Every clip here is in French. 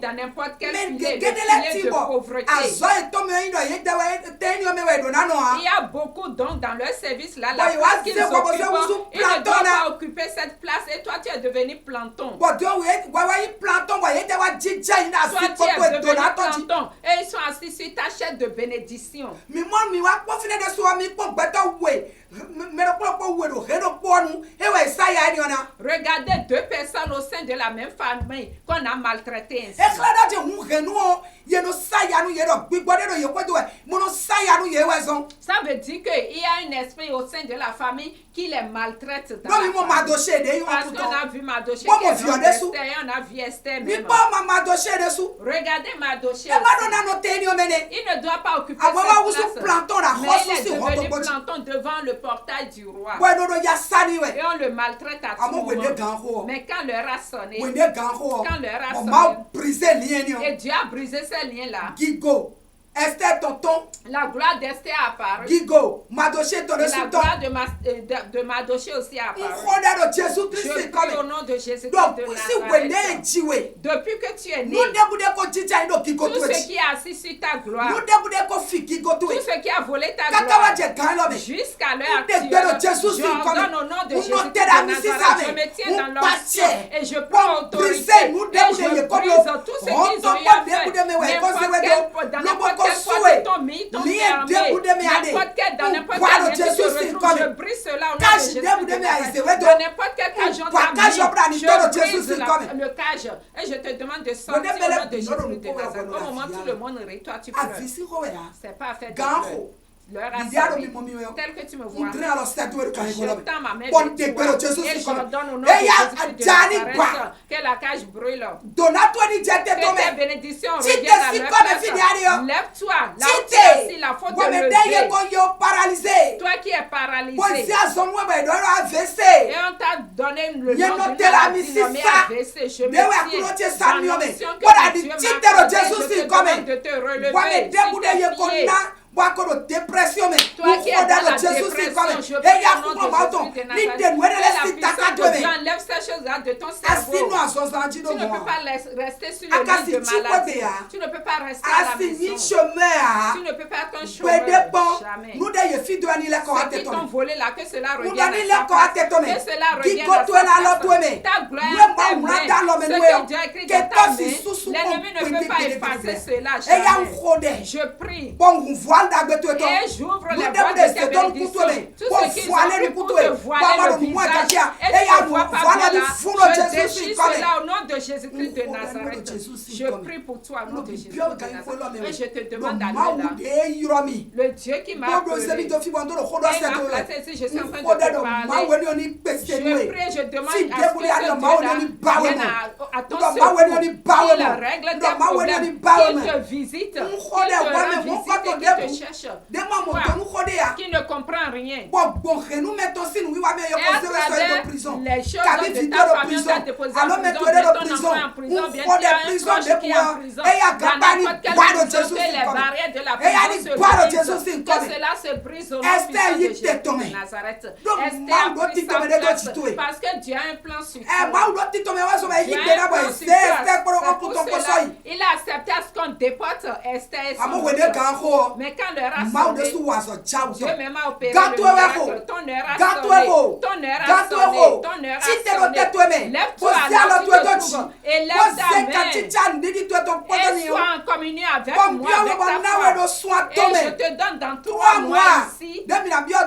dans n'importe quel filet, le filet de pauvreté. Il y a beaucoup donc dans leur service là, la place qu'ils occupent, ils ne doivent pas occuper cette place et toi tu es devenu planton. Toi tu es devenu planton et ils sont assis sur ta chaise de bénédiction. Regardez deux personnes au sein de la même famille qu'on a maltraité ainsi. Ça veut dire qu'il y a un esprit au sein de la famille qui les maltraite dans la famille. Parce qu'on a vu Madoché, on a vu Esther même. Regardez Madoché, il ne doit pas occuper cette place, mais il est devenu planton devant le portail du roi. Et on le maltraite à tout moment. Mais quand l'heure a sonné, et Dieu a brisé ces liens-là, Esther tonton. La gloire d'Esther a apparu. Gigo, Madoché ton la gloire de Madoché aussi a apparu. Je prie au nom de Jésus de Nazareth. Depuis que tu es né, tout ce qui est assis sur ta gloire, tout ce qui a volé ta gloire, jusqu'à l'heure actuelle, j'ordonne au nom de Jésus de Nazareth, je me tiens dans leur sang et je prends autorité et je brise tout ce qu'ils ont eu à faire. Dans n'importe quel poids de ton mis, ton fermé, n'importe quel, dans n'importe quel lieu tu te retrouves, je brise cela au nom de Jésus. Dans n'importe quel cage on t'a mis, je brise le cage. Et je te demande de sortir au nom de Jésus de Nazareth. Au moment où tout le monde rit, toi tu pleures. C'est pas fait de pleurer. Leur a servi, tel que tu me vois, je tends ma main vers toi et j'ordonne au nom de Jésus de Nazareth que la cage brûle. Que tes bénédictions reviennent à leur place. Lève-toi, là où tu es aussi la faute de lever. Toi qui es paralysé. Et on t'a donné le nom d'une maladie nommée AVC. Je me tiens dans l'onction que Dieu m'a accordée. Je te demande de te relever sur tes pieds. Toi qui es dans la dépression, je prie au nom de Jésus de Nazareth. Que la puissance de Dieu enlève ces choses-là de ton cerveau. Tu ne peux pas rester sur le lit de maladie. Tu ne peux pas rester à la maison. Tu ne peux pas être un chômeur. Jamais. Ceux qui t'ont volé là, que cela revienne à ta place. Que cela revienne à ta place. Ta gloire est tes mains. Ce que Dieu a écrit dans ta main, l'ennemi ne peut pas effacer cela. Jamais. Je prie. Et j'ouvre les voies de tes bénédictions. Tout ce qu'ils ont pris pour te voiler le visage et tu ne vois pas bien là, je déchire cela au nom de Jésus-Christ de Nazareth. Je prie pour toi au nom de Jésus de Nazareth. Et je te demande d'aller là. Le Dieu qui m'a appelé et m'a placé ici, je suis en train de te parler. Je prie, je demande à ce que ce Dieu-là vienne à ton secours. Qu'il règle tes problèmes, qu'il te visite, qu'il te rend visite et qu'il te cherche. Qui ne comprend rien. Et à travers les choses de ta famille, on t'a déposé en prison, de ton enfant en prison, bien tu as un proche qui est en prison. Dans n'importe quelle prison, que les barrières de la prison se brisent, que cela se brise au nom puissant de Jésus de Nazareth. Esther a pris sa place parce que Dieu a un plan sur toi. Dieu a un plan sur toi. Pour cela, il a accepté à ce qu'on déporte Esther et son enfant. Mais quand l'heure a sonné, Dieu même a opéré le miracle. Ton heure a sonné. Ton heure a sonné. Ton heure a sonné. Lève-toi là où tu te trouves et lève ta main. Et sois en communion avec moi, avec ta foi. Et je te donne dans 3 mois ici.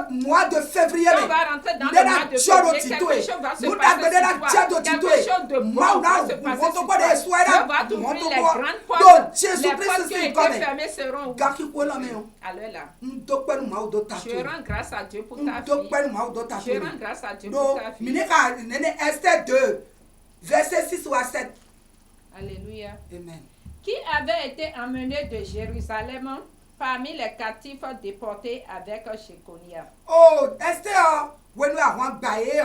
Mois de février. On va rentrer dans le mois de février. Quelque chose va se passer sur toi. Quelque chose de bon va se passer sur toi. Dieu va t'ouvrir les grandes portes. Les portes qui ont été fermées seront ouvertes. Alors là, je rends grâce à Dieu pour ta vie. Je rends grâce à Dieu pour ta vie. Esther 2, verset 6 à 7. Alléluia. Amen. Qui avait été emmené de Jérusalem parmi les captifs déportés avec Jéconia. Oh, Esther, when we are baye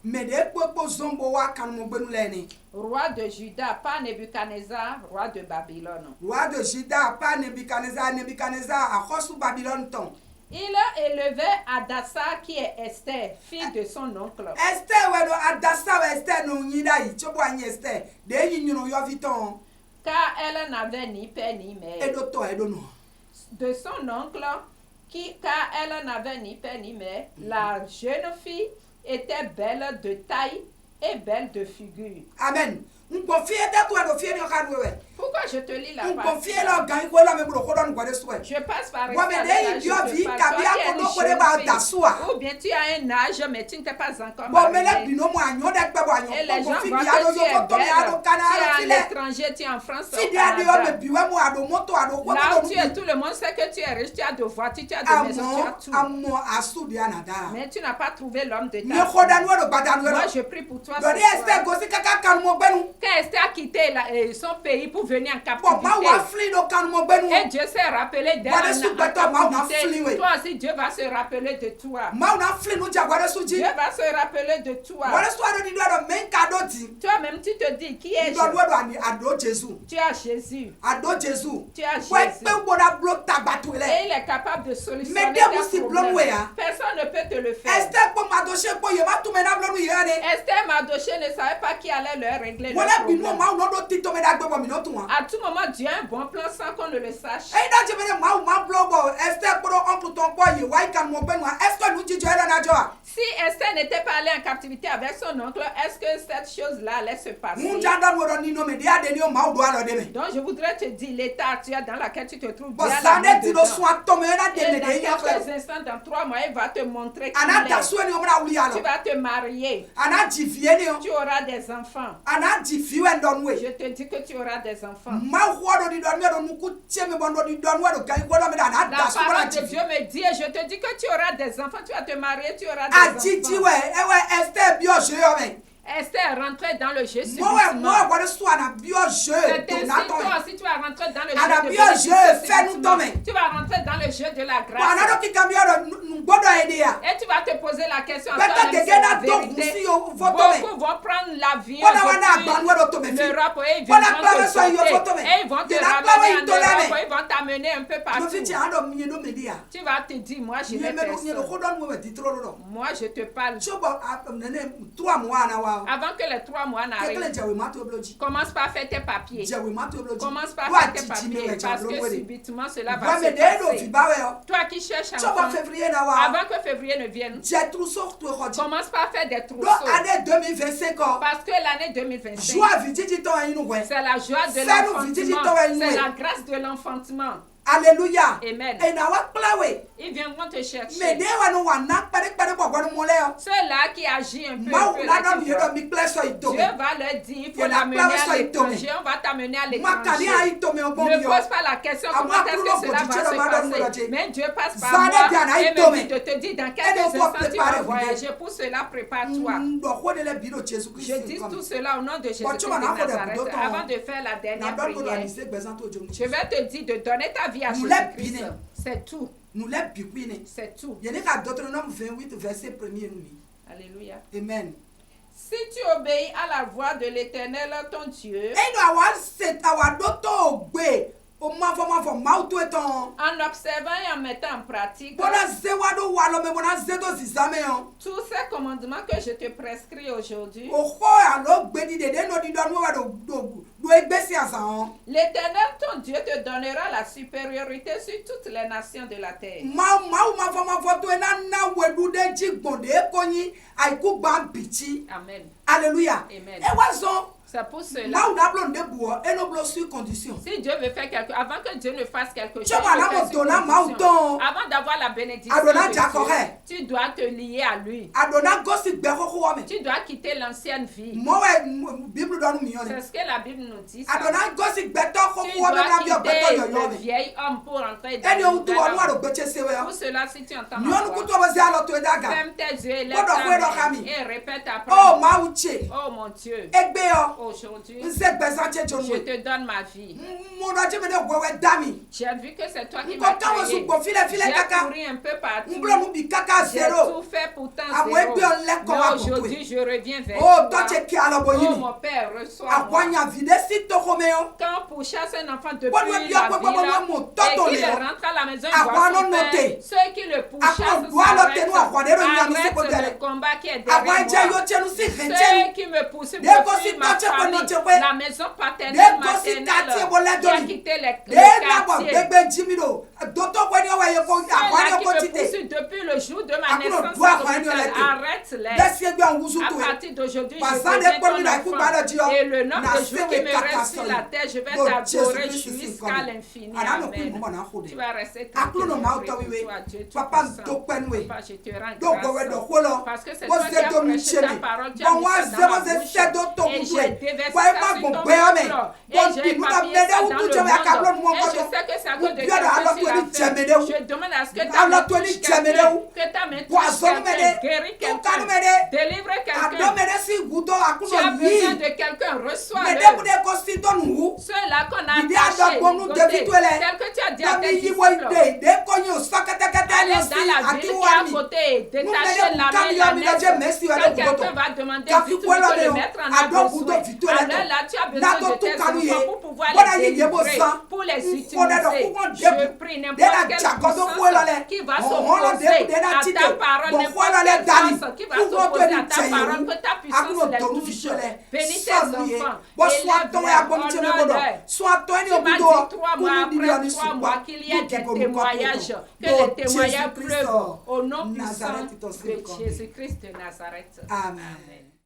mais des popo zombo wa kanmo benu leni. Roi de Juda, pas Nebuchadnezzar, roi de Babylone. Roi de Juda, pas Nebuchadnezzar, a reçu Babylone ton. Il a élevé Adassa qui est Esther, fille de son oncle. Esther, ouais, Adassa, Esther, non, yida, y, chobo, Esther, de y, no, yo, viton. car elle n'avait ni père ni mère. De son oncle, car elle n'avait ni père ni mère, la jeune fille était belle de taille et belle de figure. Amen. Pourquoi je te lis la partie? Je passe par exemple. Ou bien tu as un âge, mais tu ne t'es pas encore marié. Et les gens voient que tu es belle. Tu es à l'étranger, tu es en France. Là où tu es, tout le monde sait que tu es riche, tu as de voitures, tu as de maisons, tu as tout. Mais tu n'as pas trouvé l'homme de ta vie. Moi, je prie pour toi. Quand Esther a quitté son pays pour venir en captivité, et Dieu s'est rappelé d'elle en captivité, toi aussi Dieu va se rappeler de toi. Dieu va se rappeler de toi. Toi-même tu te dis, qui est Jésus? Tu as Jésus. Tu as Jésus. Et il est capable de solutionner tes problèmes. Personne ne peut te le faire. Esther Mardoché ne savait pas qui allait leur régler le problème. À tout moment, Dieu a un bon plan sans qu'on ne le sache. Si Esther n'était pas allée en captivité avec son oncle, est-ce que cette chose-là allait se passer? Donc je voudrais te dire l'état actuel dans lequel tu te trouves. Et dans quelques instants, dans 3 mois, il va te montrer qui il est. Tu vas te marier. Tu auras des enfants. Je te dis que tu auras des enfants. La parole de Dieu me dit, et je te dis que tu auras des enfants, tu vas te marier, tu auras des enfants. Esther est rentrée dans le jeu subitement. C'est ainsi, toi aussi tu vas rentrer dans le jeu subitement. Tu vas rentrer dans le jeu de la grâce. Et tu vas te poser la question en toi-même, c'est la vérité. Beaucoup vont prendre l'avion depuis l'Europe et ils viendront te sauter. Et ils vont te ramener en Europe et ils vont t'amener un peu partout. Tu vas te dire, moi je n'ai personne. Moi je te parle. Avant que les 3 mois n'arrivent, commence par faire tes papiers. Commence par faire tes papiers parce que subitement cela va se passer. Toi qui cherches un enfant, avant que février ne vienne, commence par faire des trousseaux. Parce que l'année 2025, c'est la joie de l'enfantement. C'est la grâce de l'enfantement. Alléluia. Amen. Ils viendront te chercher. Ceux-là qui agissent un peu, Dieu va leur dire, il faut l'amener à l'étranger, on va t'amener à l'étranger. Ne pose pas la question comment est-ce que cela va se passer. Mais Dieu passe par moi et me dit de te dire dans quelques instants tu vas voyager. Pour cela, prépare-toi. Je dis tout cela au nom de Jésus-Christ de Nazareth. Avant de faire la dernière prière, je vais te dire de donner ta vie à Jésus-Christ. C'est tout. C'est tout. Alléluia. Amen. Si tu obéis à la voix de l'Éternel, ton Dieu, en observant et en mettant en pratique tous ces commandements que je te prescris aujourd'hui, l'Éternel ton Dieu te donnera la supériorité sur toutes les nations de la terre. Amen. Alléluia. Amen. Et c'est pour cela. Si Dieu veut faire quelque chose, avant que Dieu ne fasse quelque chose, avant d'avoir la bénédiction de Dieu, tu dois te lier à lui. Tu dois quitter l'ancienne vie. C'est ce que la Bible nous dit. Ça. Tu dois quitter le vieil homme pour entrer dans le nouvel homme. Pour cela, si tu entends ma voix, ferme tes yeux, lève ta main et répète après. Oh mon Dieu. Aujourd'hui, je te donne ma vie. J'ai vu que c'est toi qui m'as créé. J'ai couru un peu partout. J'ai tout fait pour t'en zéro. Mais aujourd'hui, je reviens vers toi. Oh mon Père, reçois-moi. Quand on pourchasse un enfant depuis la ville et qu'il rentre à la maison, il voit son père. Ceux qui le pourchassent s'arrêtent le combat qui est derrière moi. Ceux qui me poursuivent depuis ma famille, la maison paternelle, maternelle, qui a quitté le quartier. Ceux-là qui me poursuivent depuis le jour de ma naissance, arrête-les. À partir d'aujourd'hui, je deviens ton enfant. Et le nombre de jours qui me restent sur la terre, je vais t'adorer jusqu'à l'infini. Amen. Tu vas rester tranquille. Dieu, Papa, je te rends grâce. Parce que c'est toi qui as prêché ta parole, tu as mis ça dans ma bouche. Et j'ai déversé ça sur ton ventre. Et j'ai éparpillé ça dans le monde. Et je sais que c'est à cause de quelqu'un que tu l'as fait. Je demande à ce que ta main touche quelqu'un, que ta main touche quelqu'un, guéris quelqu'un, délivre quelqu'un. Tu as besoin de quelqu'un, reçois-le. Ceux-là qu'on a attachés, tel que tu as dit à tes disciples, allez dans la ville qui est à côté, détacher la main, la neige. Quand quelqu'un va demander vite de le mettre en besoin, alors là tu as besoin de tes enfants pour pouvoir les délivrer, pour les utiliser. Je prie n'importe quelle puissance qui va s'opposer à ta parole, n'importe quelle puissance qui va s'opposer à ta parole, que ta puissance les touche. Bénis tes enfants, élève-les, honore-les. Tu m'as dit 3 mois après 3 mois qu'il y ait des témoignages, que les témoignages pleuvent au nom puissant de Jésus-Christ de Nazareth. Amen.